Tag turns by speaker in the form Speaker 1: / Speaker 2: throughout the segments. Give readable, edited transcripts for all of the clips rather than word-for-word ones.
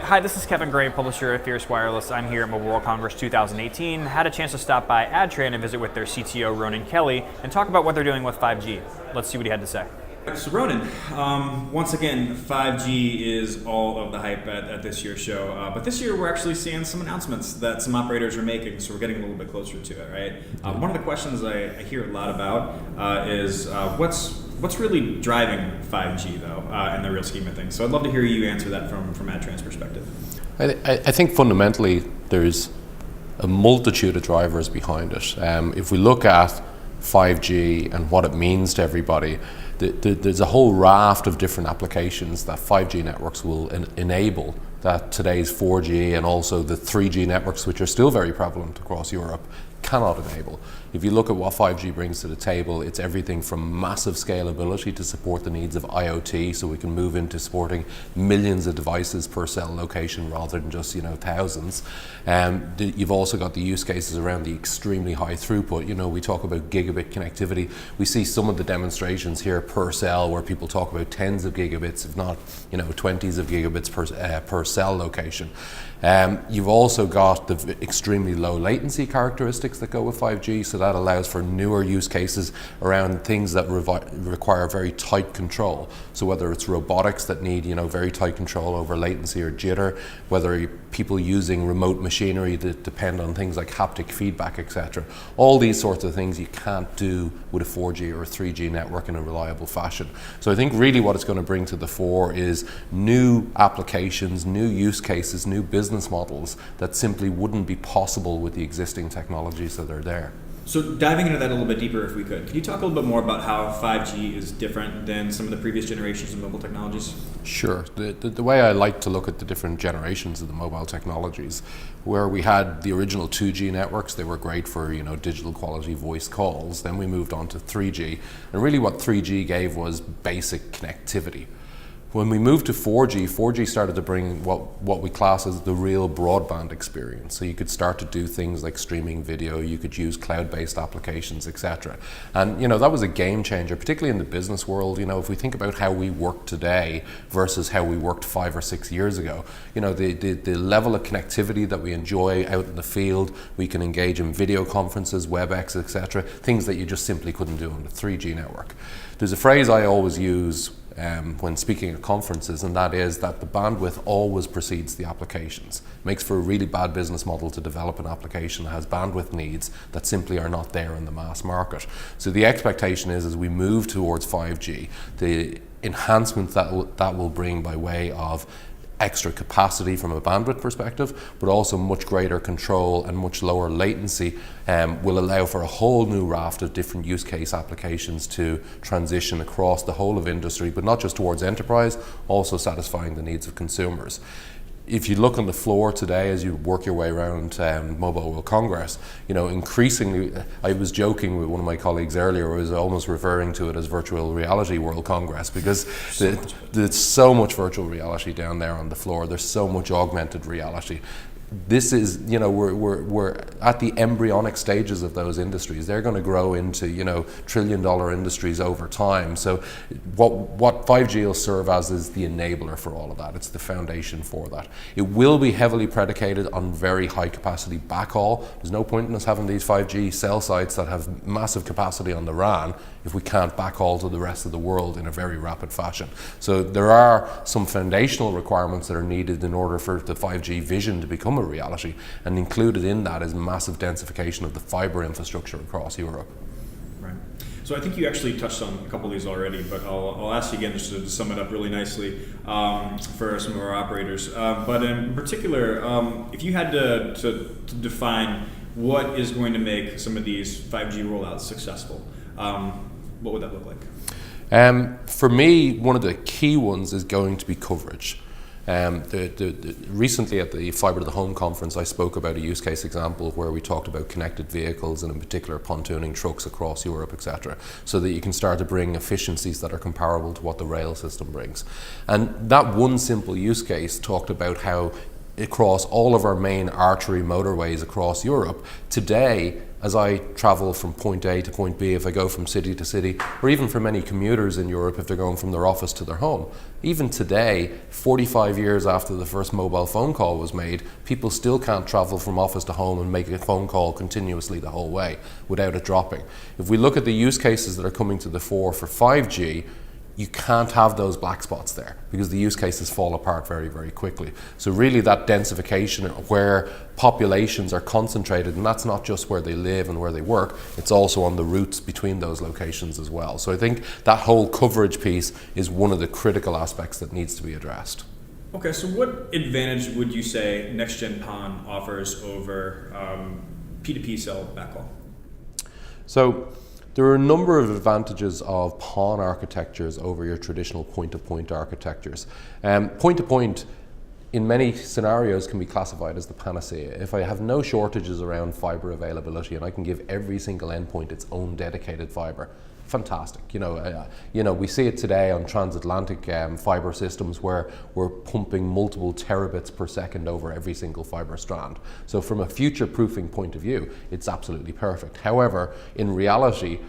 Speaker 1: Hi, this is Kevin Gray, publisher of Fierce Wireless. I'm here at Mobile World Congress 2018. Had a chance to stop by Adtran and visit with their CTO, Ronan Kelly, and talk about what they're doing with 5G. Let's see what he had to say.
Speaker 2: So Ronan, once again, 5G is all of the hype at this year's show. But this year we're actually seeing some announcements that some operators are making, so we're getting a little bit closer to it, right? One of the questions I hear a lot about is what's really driving 5G, though, in the real scheme of things? So I'd love to hear you answer that from Adtran's perspective.
Speaker 3: I think fundamentally there's a multitude of drivers behind it. If we look at 5G and what it means to everybody, there's a whole raft of different applications that 5G networks will enable that today's 4G and also the 3G networks, which are still very prevalent across Europe, cannot enable. If you look at what 5G brings to the table, it's everything from massive scalability to support the needs of IoT, so we can move into supporting millions of devices per cell location rather than just thousands. You've also got the use cases around the extremely high throughput. We talk about gigabit connectivity. We see some of the demonstrations here per cell where people talk about tens of gigabits, if not 20s of gigabits per cell location. You've also got the extremely low latency characteristics that go with 5G, so that allows for newer use cases around things that require very tight control. So whether it's robotics that need very tight control over latency or jitter, whether people using remote machinery that depend on things like haptic feedback, etc. All these sorts of things you can't do with a 4G or a 3G network in a reliable fashion. So I think really what it's going to bring to the fore is new applications, new use cases, new business models that simply wouldn't be possible with the existing technologies that are there.
Speaker 2: So diving into that a little bit deeper, if we could you talk a little bit more about how 5G is different than some of the previous generations of mobile technologies?
Speaker 3: Sure. The way I like to look at the different generations of the mobile technologies, where we had the original 2G networks, they were great for digital quality voice calls. Then we moved on to 3G, and really what 3G gave was basic connectivity. When we moved to 4G started to bring what we class as the real broadband experience. So you could start to do things like streaming video, you could use cloud-based applications, etc. And that was a game changer, particularly in the business world. If we think about how we work today versus how we worked 5 or 6 years ago, the level of connectivity that we enjoy out in the field, we can engage in video conferences, WebEx, etc. Things that you just simply couldn't do on the 3G network. There's a phrase I always use when speaking at conferences, and that is that the bandwidth always precedes the applications. It makes for a really bad business model to develop an application that has bandwidth needs that simply are not there in the mass market. So the expectation is, as we move towards 5G, the enhancements that will bring by way of extra capacity from a bandwidth perspective, but also much greater control and much lower latency will allow for a whole new raft of different use case applications to transition across the whole of industry, but not just towards enterprise, also satisfying the needs of consumers. If you look on the floor today as you work your way around Mobile World Congress, increasingly, I was joking with one of my colleagues earlier, I was almost referring to it as Virtual Reality World Congress, because there's so much virtual reality down there on the floor, there's so much augmented reality. This is, we're at the embryonic stages of those industries. They're going to grow into, trillion-dollar industries over time. So what 5G will serve as is the enabler for all of that. It's the foundation for that. It will be heavily predicated on very high capacity backhaul. There's no point in us having these 5G cell sites that have massive capacity on the RAN if we can't backhaul to the rest of the world in a very rapid fashion. So there are some foundational requirements that are needed in order for the 5G vision to become a reality, and included in that is massive densification of the fiber infrastructure across Europe.
Speaker 2: Right. So I think you actually touched on a couple of these already, but I'll ask you again just to sum it up really nicely for some of our operators. But in particular, if you had to define what is going to make some of these 5G rollouts successful, what would that look like?
Speaker 3: For me, one of the key ones is going to be coverage. Recently at the Fibre to the Home conference, I spoke about a use case example where we talked about connected vehicles and in particular pontooning trucks across Europe, etc., so that you can start to bring efficiencies that are comparable to what the rail system brings. And that one simple use case talked about how across all of our main artery motorways across Europe. Today, as I travel from point A to point B, if I go from city to city, or even for many commuters in Europe if they're going from their office to their home, even today, 45 years after the first mobile phone call was made, people still can't travel from office to home and make a phone call continuously the whole way without it dropping. If we look at the use cases that are coming to the fore for 5G, you can't have those black spots there because the use cases fall apart very, very quickly. So really that densification where populations are concentrated, and that's not just where they live and where they work, it's also on the routes between those locations as well. So I think that whole coverage piece is one of the critical aspects that needs to be addressed.
Speaker 2: Okay, so what advantage would you say next-gen PON offers over P2P cell backhaul?
Speaker 3: So there are a number of advantages of PON architectures over your traditional point-to-point architectures. Point-to-point in many scenarios can be classified as the panacea. If I have no shortages around fiber availability and I can give every single endpoint its own dedicated fiber, fantastic. We see it today on transatlantic fiber systems where we're pumping multiple terabits per second over every single fiber strand. So from a future-proofing point of view, it's absolutely perfect. However, in reality,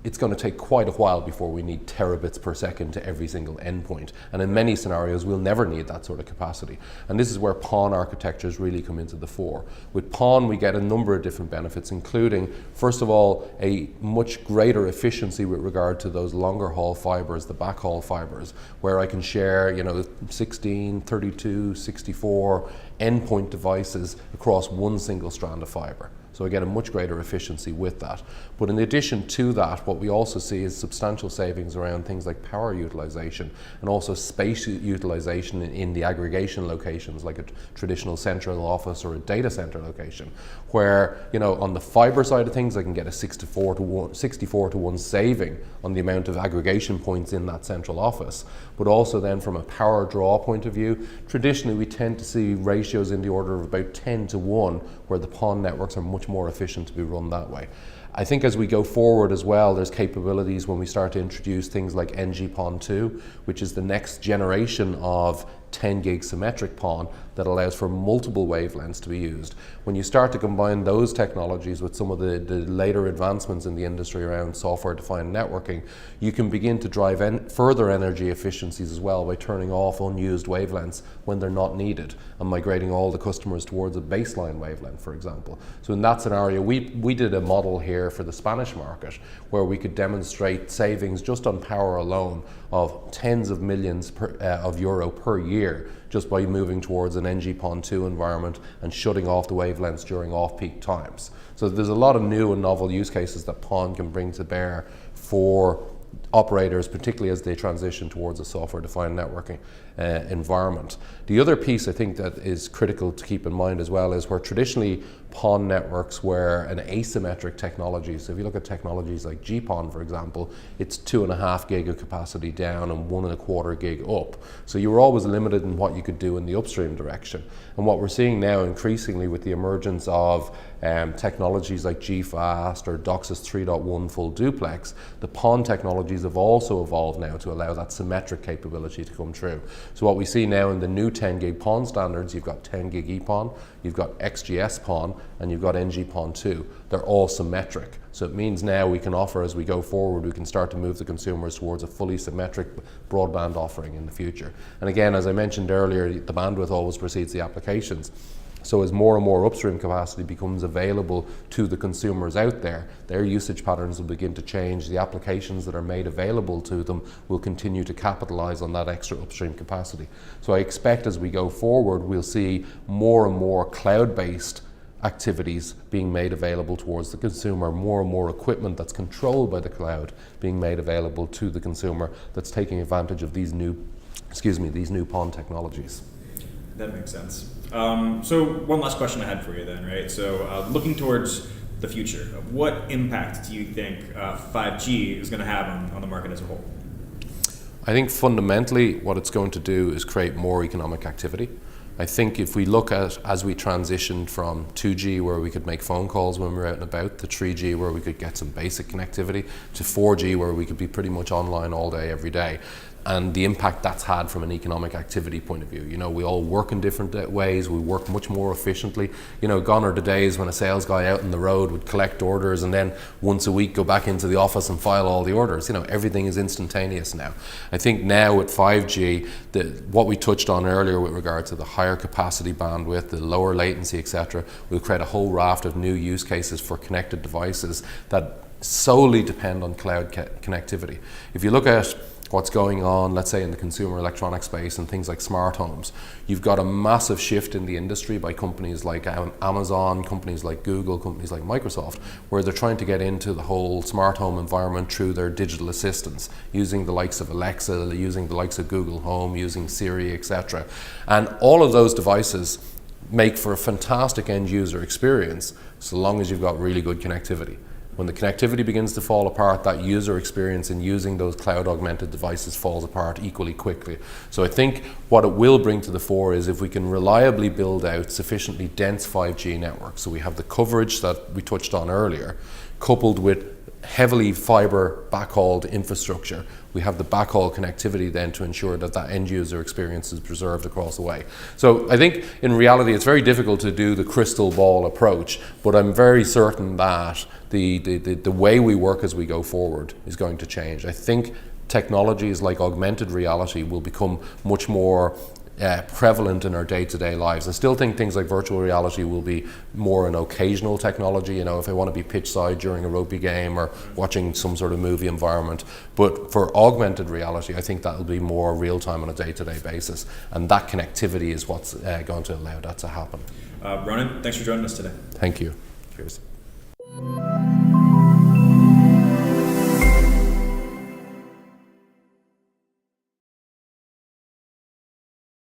Speaker 3: it's going to take quite a while before we need terabits per second to every single endpoint. And in many scenarios, we'll never need that sort of capacity. And this is where PON architectures really come into the fore. With PON, we get a number of different benefits, including, first of all, a much greater efficiency with regard to those longer haul fibers, the backhaul fibers, where I can share, 16, 32, 64 endpoint devices across one single strand of fiber. So I get a much greater efficiency with that. But in addition to that, what we also see is substantial savings around things like power utilization and also space utilization in the aggregation locations, like a traditional central office or a data center location, where, on the fiber side of things, I can get a 64 to 1 saving on the amount of aggregation points in that central office. But also then from a power draw point of view, traditionally we tend to see ratios in the order of about 10 to 1, where the PON networks are much more efficient to be run that way. I think as we go forward as well, there's capabilities when we start to introduce things like NG-PON2, which is the next generation of 10 gig symmetric PON that allows for multiple wavelengths to be used. When you start to combine those technologies with some of the later advancements in the industry around software-defined networking, you can begin to drive further energy efficiencies as well by turning off unused wavelengths when they're not needed and migrating all the customers towards a baseline wavelength, for example. So in that scenario, we did a model here for the Spanish market where we could demonstrate savings just on power alone of tens of millions of euro per year just by moving towards an NG-PON2 environment and shutting off the wavelengths during off-peak times. So there's a lot of new and novel use cases that PON can bring to bear for operators, particularly as they transition towards a software-defined networking environment. The other piece I think that is critical to keep in mind as well is where traditionally PON networks were an asymmetric technology. So if you look at technologies like GPON, for example, it's 2.5 gig of capacity down and 1.25 gig up. So you were always limited in what you could do in the upstream direction. And what we're seeing now increasingly with the emergence of technologies like GFast or DOCSIS 3.1 full duplex, the PON technologies have also evolved now to allow that symmetric capability to come true. So what we see now in the new 10 gig PON standards, you've got 10 gig EPON, you've got XGS PON, and you've got NG-PON2. They're all symmetric. So it means now we can offer, as we go forward, we can start to move the consumers towards a fully symmetric broadband offering in the future. And again, as I mentioned earlier, the bandwidth always precedes the applications. So as more and more upstream capacity becomes available to the consumers out there, their usage patterns will begin to change. The applications that are made available to them will continue to capitalize on that extra upstream capacity. So I expect as we go forward, we'll see more and more cloud-based activities being made available towards the consumer, more and more equipment that's controlled by the cloud being made available to the consumer that's taking advantage of these new PON technologies.
Speaker 2: That makes sense. So one last question I had for you then, right? So looking towards the future, what impact do you think 5G is going to have on the market as a whole?
Speaker 3: I think fundamentally what it's going to do is create more economic activity. I think if we look at, as we transitioned from 2G where we could make phone calls when we were out and about, to 3G where we could get some basic connectivity, to 4G where we could be pretty much online all day, every day, and the impact that's had from an economic activity point of view. You know, we all work in different ways, we work much more efficiently. You know, gone are the days when a sales guy out on the road would collect orders and then once a week go back into the office and file all the orders. You know, everything is instantaneous now. I think now with 5G, what we touched on earlier with regard to the higher capacity bandwidth, the lower latency, etc., will create a whole raft of new use cases for connected devices that solely depend on cloud connectivity. If you look at what's going on, let's say in the consumer electronics space and things like smart homes, you've got a massive shift in the industry by companies like Amazon, companies like Google, companies like Microsoft, where they're trying to get into the whole smart home environment through their digital assistants, using the likes of Alexa, using the likes of Google Home, using Siri, etc. And all of those devices make for a fantastic end user experience so long as you've got really good connectivity. When the connectivity begins to fall apart, that user experience in using those cloud augmented devices falls apart equally quickly. So I think what it will bring to the fore is if we can reliably build out sufficiently dense 5G networks, so we have the coverage that we touched on earlier, coupled with heavily fiber backhauled infrastructure, we have the backhaul connectivity then to ensure that that end user experience is preserved across the way. So I think in reality it's very difficult to do the crystal ball approach, but I'm very certain that the way we work as we go forward is going to change. I think technologies like augmented reality will become much more prevalent in our day-to-day lives. I still think things like virtual reality will be more an occasional technology, you know, if I want to be pitch side during a rugby game or watching some sort of movie environment. But for augmented reality, I think that will be more real-time on a day-to-day basis, and that connectivity is what's going to allow that to happen.
Speaker 2: Ronan, thanks for joining us today.
Speaker 3: Thank you. Cheers.